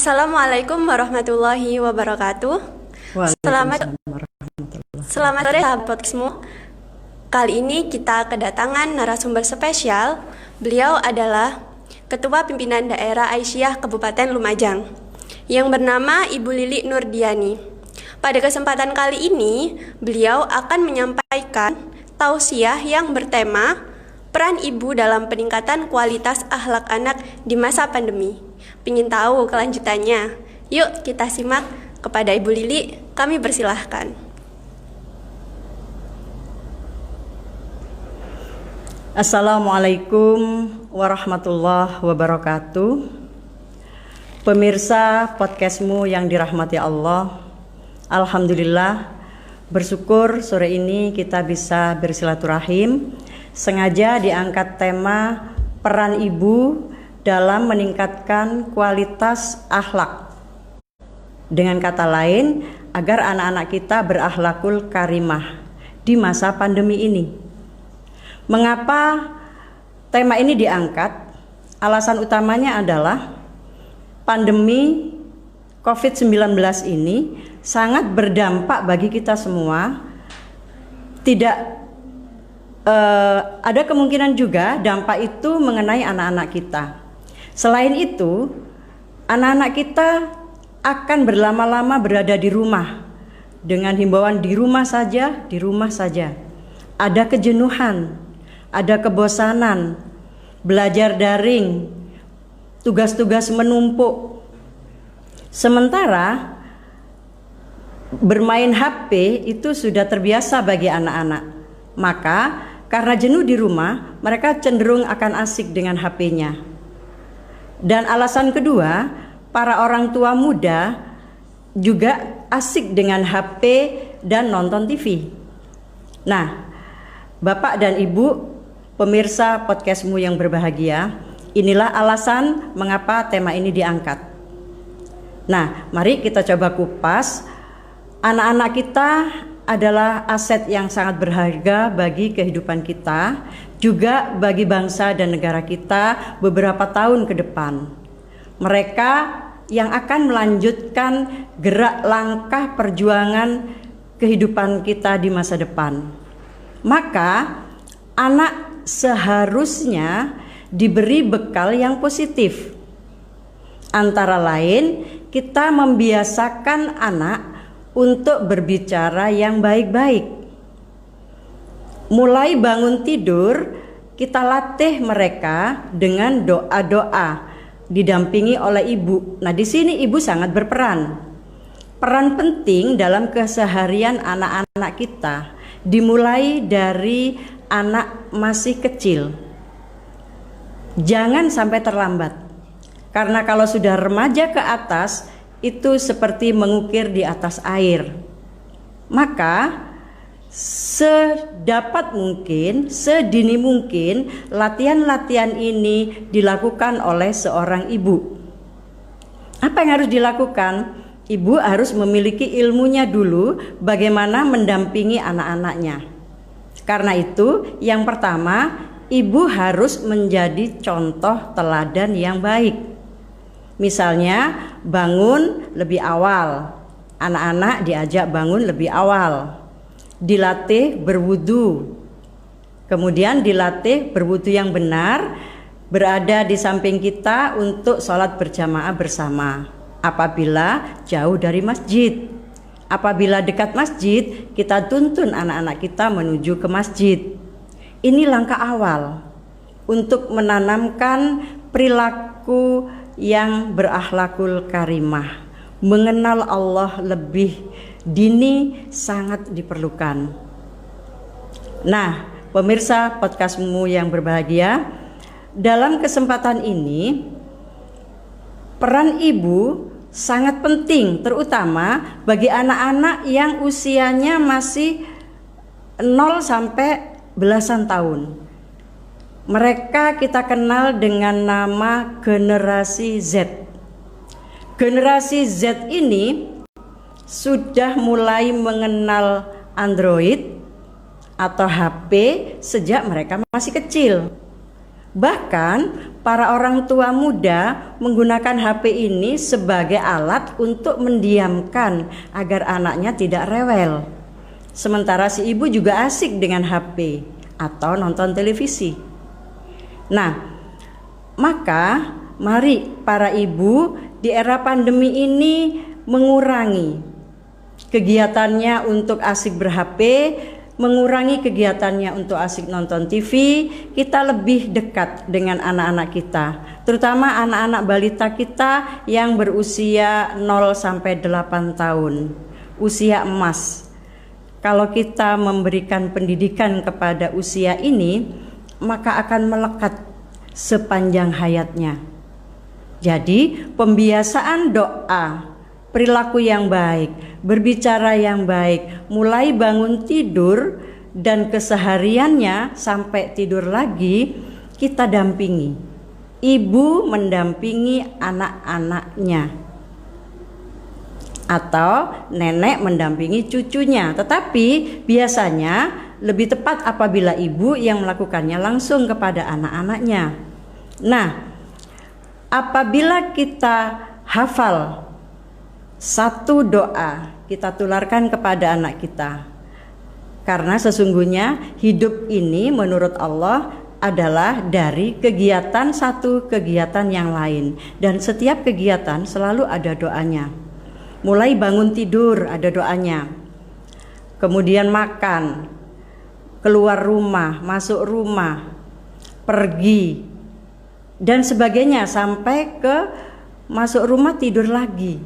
Assalamualaikum warahmatullahi wabarakatuh. Selamat Selamat sore sahabat podcastmu. Kali ini kita kedatangan narasumber spesial. Beliau adalah Ketua Pimpinan Daerah Aisyah Kabupaten Lumajang yang bernama Ibu Lili Nurdiani. Pada kesempatan kali ini, beliau akan menyampaikan tausiah yang bertema peran ibu dalam peningkatan kualitas akhlak anak di masa pandemi. Pingin tahu kelanjutannya? Yuk kita simak kepada Ibu Lili, kami persilahkan. Assalamualaikum warahmatullahi wabarakatuh. Pemirsa podcastmu yang dirahmati Allah, alhamdulillah bersyukur sore ini kita bisa bersilaturahim. Sengaja diangkat tema peran ibu dalam meningkatkan kualitas akhlak. Dengan kata lain, agar anak-anak kita berakhlakul karimah di masa pandemi ini. Mengapa tema ini diangkat? Alasan utamanya adalah pandemi COVID-19 ini sangat berdampak bagi kita semua. Ada kemungkinan juga dampak itu mengenai anak-anak kita. Selain itu, anak-anak kita akan berlama-lama berada di rumah dengan himbauan di rumah saja, di rumah saja. Ada kejenuhan, ada kebosanan, belajar daring, tugas-tugas menumpuk. Sementara bermain HP itu sudah terbiasa bagi anak-anak. Maka karena jenuh di rumah, mereka cenderung akan asik dengan HP-nya. Dan alasan kedua, para orang tua muda juga asik dengan HP dan nonton TV. Nah, Bapak dan Ibu, pemirsa podcastmu yang berbahagia, inilah alasan mengapa tema ini diangkat. Nah, mari kita coba kupas. Anak-anak kita adalah aset yang sangat berharga bagi kehidupan kita, juga bagi bangsa dan negara kita beberapa tahun ke depan. Mereka yang akan melanjutkan gerak langkah perjuangan kehidupan kita di masa depan. Maka anak seharusnya diberi bekal yang positif. Antara lain, kita membiasakan anak untuk berbicara yang baik-baik. Mulai bangun tidur, kita latih mereka dengan doa-doa didampingi oleh ibu. Nah, di sini ibu sangat berperan. Peran penting dalam keseharian anak-anak kita dimulai dari anak masih kecil. Jangan sampai terlambat. Karena kalau sudah remaja ke atas, itu seperti mengukir di atas air. Maka sedapat mungkin, sedini mungkin latihan-latihan ini dilakukan oleh seorang ibu. Apa yang harus dilakukan? Ibu harus memiliki ilmunya dulu bagaimana mendampingi anak-anaknya. Karena itu, yang pertama, ibu harus menjadi contoh teladan yang baik. Misalnya bangun lebih awal, anak-anak diajak bangun lebih awal, dilatih berwudu, kemudian dilatih berwudu yang benar, berada di samping kita untuk sholat berjamaah bersama. Apabila jauh dari masjid, apabila dekat masjid, kita tuntun anak-anak kita menuju ke masjid. Ini langkah awal untuk menanamkan perilaku yang berakhlakul karimah. Mengenal Allah lebih dini sangat diperlukan. Nah, pemirsa podcastmu yang berbahagia, dalam kesempatan ini peran ibu sangat penting, terutama bagi anak-anak yang usianya masih 0 sampai belasan tahun. Mereka kita kenal dengan nama generasi Z. Generasi Z ini sudah mulai mengenal Android atau HP sejak mereka masih kecil. Bahkan para orang tua muda menggunakan HP ini sebagai alat untuk mendiamkan agar anaknya tidak rewel. Sementara si ibu juga asik dengan HP atau nonton televisi. Nah, maka mari para ibu di era pandemi ini mengurangi kegiatannya untuk asik ber-HP, mengurangi kegiatannya untuk asik nonton TV. Kita lebih dekat dengan anak-anak kita, terutama anak-anak balita kita yang berusia 0 sampai 8 tahun, usia emas. Kalau kita memberikan pendidikan kepada usia ini, maka akan melekat sepanjang hayatnya. Jadi, pembiasaan doa, perilaku yang baik, berbicara yang baik, mulai bangun tidur dan kesehariannya sampai tidur lagi, kita dampingi. Ibu mendampingi anak-anaknya, atau nenek mendampingi cucunya. Tetapi biasanya lebih tepat apabila ibu yang melakukannya langsung kepada anak-anaknya. Nah, apabila kita hafal satu doa, kita tularkan kepada anak kita. Karena sesungguhnya hidup ini menurut Allah adalah dari kegiatan satu kegiatan yang lain, dan setiap kegiatan selalu ada doanya. Mulai bangun tidur ada doanya, kemudian makan, keluar rumah, masuk rumah, pergi, dan sebagainya, sampai ke masuk rumah tidur lagi.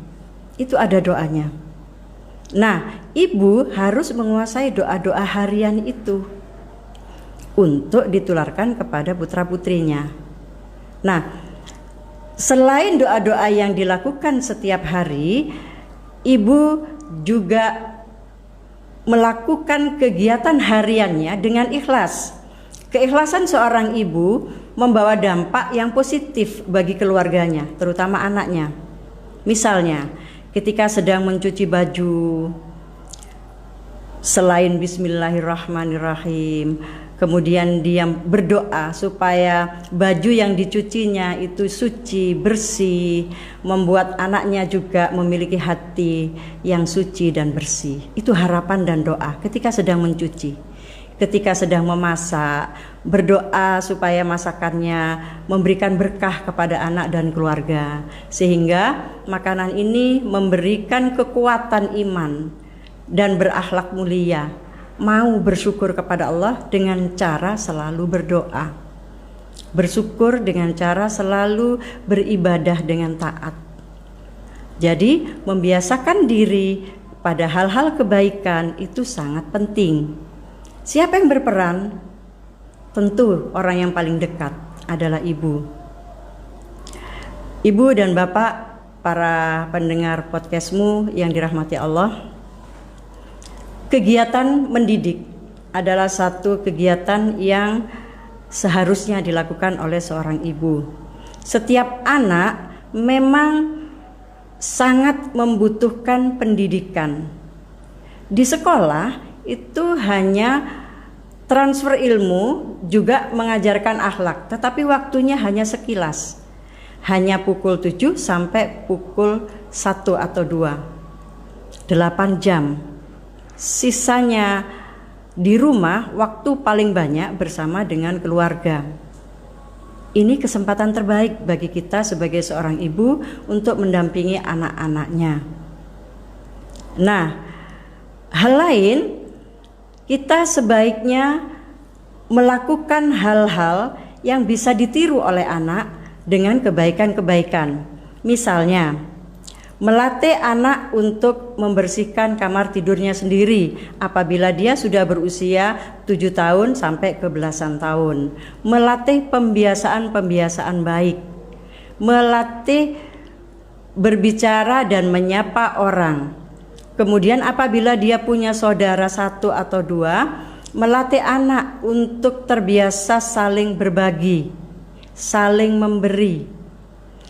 Itu ada doanya. Nah, ibu harus menguasai doa-doa harian itu untuk ditularkan kepada putra-putrinya. Nah, selain doa-doa yang dilakukan setiap hari, ibu juga melakukan kegiatan hariannya dengan ikhlas. Keikhlasan seorang ibu membawa dampak yang positif bagi keluarganya, terutama anaknya. Misalnya, ketika sedang mencuci baju, selain bismillahirrahmanirrahim, kemudian dia berdoa supaya baju yang dicucinya itu suci, bersih, membuat anaknya juga memiliki hati yang suci dan bersih. Itu harapan dan doa ketika sedang mencuci. Ketika sedang memasak, berdoa supaya masakannya memberikan berkah kepada anak dan keluarga, sehingga makanan ini memberikan kekuatan iman dan berakhlak mulia. Mau bersyukur kepada Allah dengan cara selalu berdoa, bersyukur dengan cara selalu beribadah dengan taat. Jadi membiasakan diri pada hal-hal kebaikan itu sangat penting. Siapa yang berperan? Tentu orang yang paling dekat adalah ibu. Ibu dan bapak, para pendengar podcastmu yang dirahmati Allah, kegiatan mendidik adalah satu kegiatan yang seharusnya dilakukan oleh seorang ibu. Setiap anak memang sangat membutuhkan pendidikan. Di sekolah itu hanya transfer ilmu, juga mengajarkan akhlak, tetapi waktunya hanya sekilas. Hanya pukul 7 sampai pukul 1 atau 2. 8 jam. Sisanya di rumah, waktu paling banyak bersama dengan keluarga. Ini kesempatan terbaik bagi kita sebagai seorang ibu untuk mendampingi anak-anaknya. Nah, hal lain, kita sebaiknya melakukan hal-hal yang bisa ditiru oleh anak dengan kebaikan-kebaikan. Misalnya, melatih anak untuk membersihkan kamar tidurnya sendiri apabila dia sudah berusia 7 tahun sampai ke belasan tahun. Melatih pembiasaan-pembiasaan baik. Melatih berbicara dan menyapa orang. Kemudian apabila dia punya saudara 1 atau 2, melatih anak untuk terbiasa saling berbagi, saling memberi.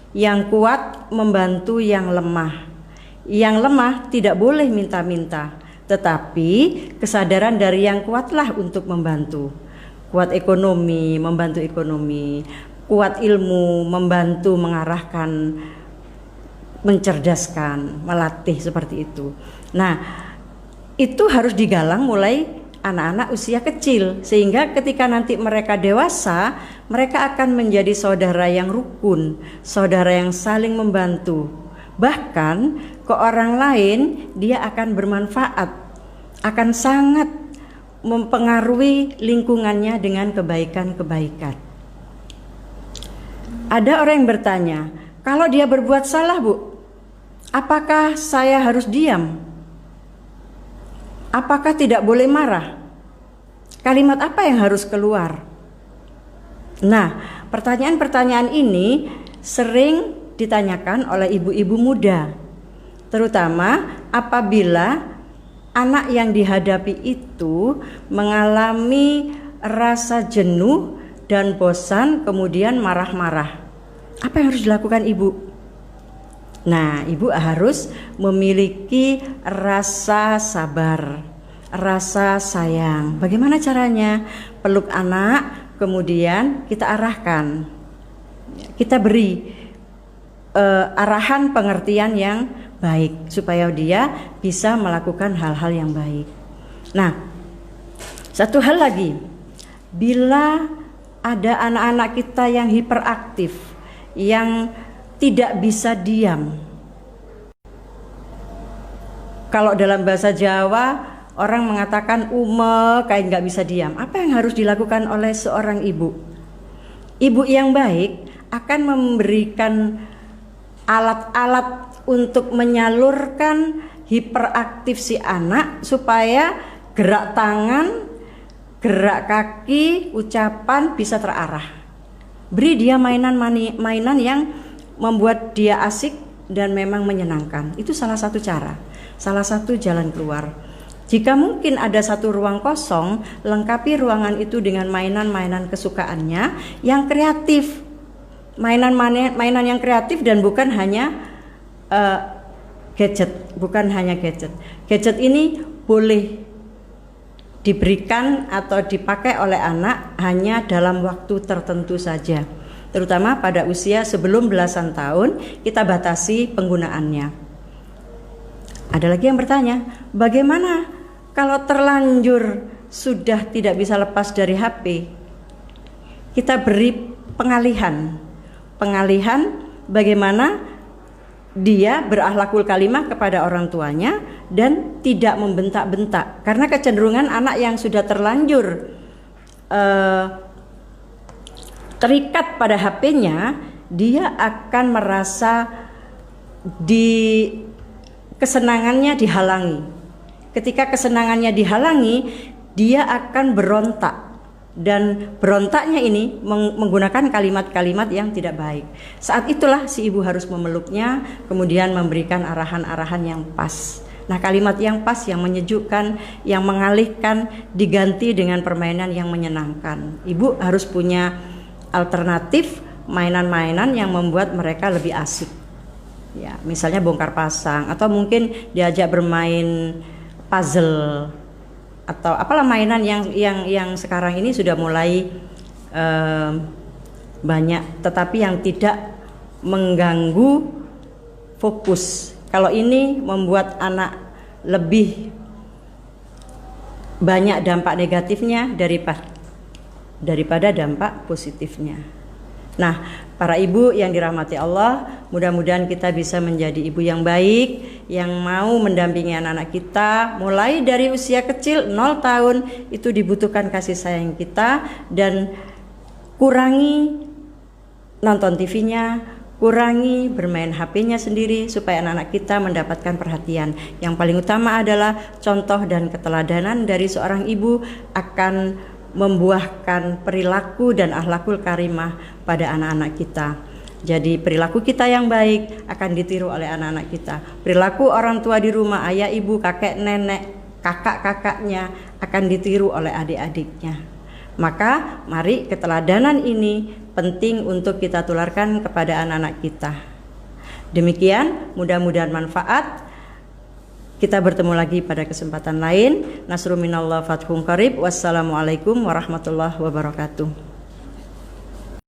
Yang kuat membantu yang lemah. Yang lemah tidak boleh minta-minta, tetapi kesadaran dari yang kuatlah untuk membantu. Kuat ekonomi, membantu ekonomi. kuat ilmu, membantu mengarahkan, mencerdaskan, melatih seperti itu. Nah, itu harus digalang mulai anak-anak usia kecil, sehingga ketika nanti mereka dewasa, mereka akan menjadi saudara yang rukun, saudara yang saling membantu. Bahkan ke orang lain dia akan bermanfaat, akan sangat mempengaruhi lingkungannya dengan kebaikan-kebaikan. Ada orang yang bertanya, kalau dia berbuat salah, Bu, apakah saya harus diam? Apakah tidak boleh marah? Kalimat apa yang harus keluar? Nah, pertanyaan-pertanyaan ini sering ditanyakan oleh ibu-ibu muda, terutama apabila anak yang dihadapi itu mengalami rasa jenuh dan bosan, kemudian marah-marah. Apa yang harus dilakukan ibu? Nah, ibu harus memiliki rasa sabar, rasa sayang. Bagaimana caranya? Peluk anak, kemudian kita arahkan, kita beri arahan pengertian yang baik supaya dia bisa melakukan hal-hal yang baik. Nah, satu hal lagi, bila ada anak-anak kita yang hiperaktif, yang tidak bisa diam. Kalau dalam bahasa Jawa orang mengatakan kayak nggak bisa diam. Apa yang harus dilakukan oleh seorang ibu? Ibu yang baik akan memberikan alat-alat untuk menyalurkan hiperaktif si anak supaya gerak tangan, gerak kaki, ucapan bisa terarah. Beri dia mainan yang membuat dia asik dan memang menyenangkan. Itu salah satu cara, salah satu jalan keluar. Jika mungkin ada satu ruang kosong, lengkapi ruangan itu dengan mainan-mainan kesukaannya yang kreatif. Mainan yang kreatif dan bukan hanya gadget, bukan hanya gadget. Gadget ini boleh diberikan atau dipakai oleh anak hanya dalam waktu tertentu saja, terutama pada usia sebelum belasan tahun kita batasi penggunaannya. Ada lagi yang bertanya, bagaimana kalau terlanjur sudah tidak bisa lepas dari HP? Kita beri pengalihan bagaimana dia berakhlakul kalimah kepada orang tuanya dan tidak membentak-bentak, karena kecenderungan anak yang sudah terlanjur terikat pada HP-nya, dia akan merasa kesenangannya dihalangi. Ketika kesenangannya dihalangi, dia akan berontak, dan berontaknya ini menggunakan kalimat-kalimat yang tidak baik. Saat itulah si ibu harus memeluknya, kemudian memberikan arahan-arahan yang pas. Nah, kalimat yang pas, yang menyejukkan, yang mengalihkan, diganti dengan permainan yang menyenangkan. Ibu harus punya alternatif mainan-mainan yang membuat mereka lebih asik. Ya, misalnya bongkar pasang, atau mungkin diajak bermain puzzle, atau apalah mainan yang sekarang ini sudah mulai banyak, tetapi yang tidak mengganggu fokus. Kalau ini membuat anak lebih banyak dampak negatifnya daripada dampak positifnya. Nah, para ibu yang dirahmati Allah, mudah-mudahan kita bisa menjadi ibu yang baik, yang mau mendampingi anak-anak kita mulai dari usia kecil 0 tahun. Itu dibutuhkan kasih sayang kita, dan kurangi nonton TV-nya, kurangi bermain HP-nya sendiri supaya anak-anak kita mendapatkan perhatian. Yang paling utama adalah contoh dan keteladanan dari seorang ibu akan membuahkan perilaku dan akhlakul karimah pada anak-anak kita. Jadi perilaku kita yang baik akan ditiru oleh anak-anak kita. Perilaku orang tua di rumah, ayah, ibu, kakek, nenek, kakak-kakaknya akan ditiru oleh adik-adiknya. Maka mari keteladanan ini penting untuk kita tularkan kepada anak-anak kita. Demikian, mudah-mudahan manfaat. Kita bertemu lagi pada kesempatan lain. Nasrun minallah fathun qarib. Wassalamualaikum warahmatullahi wabarakatuh.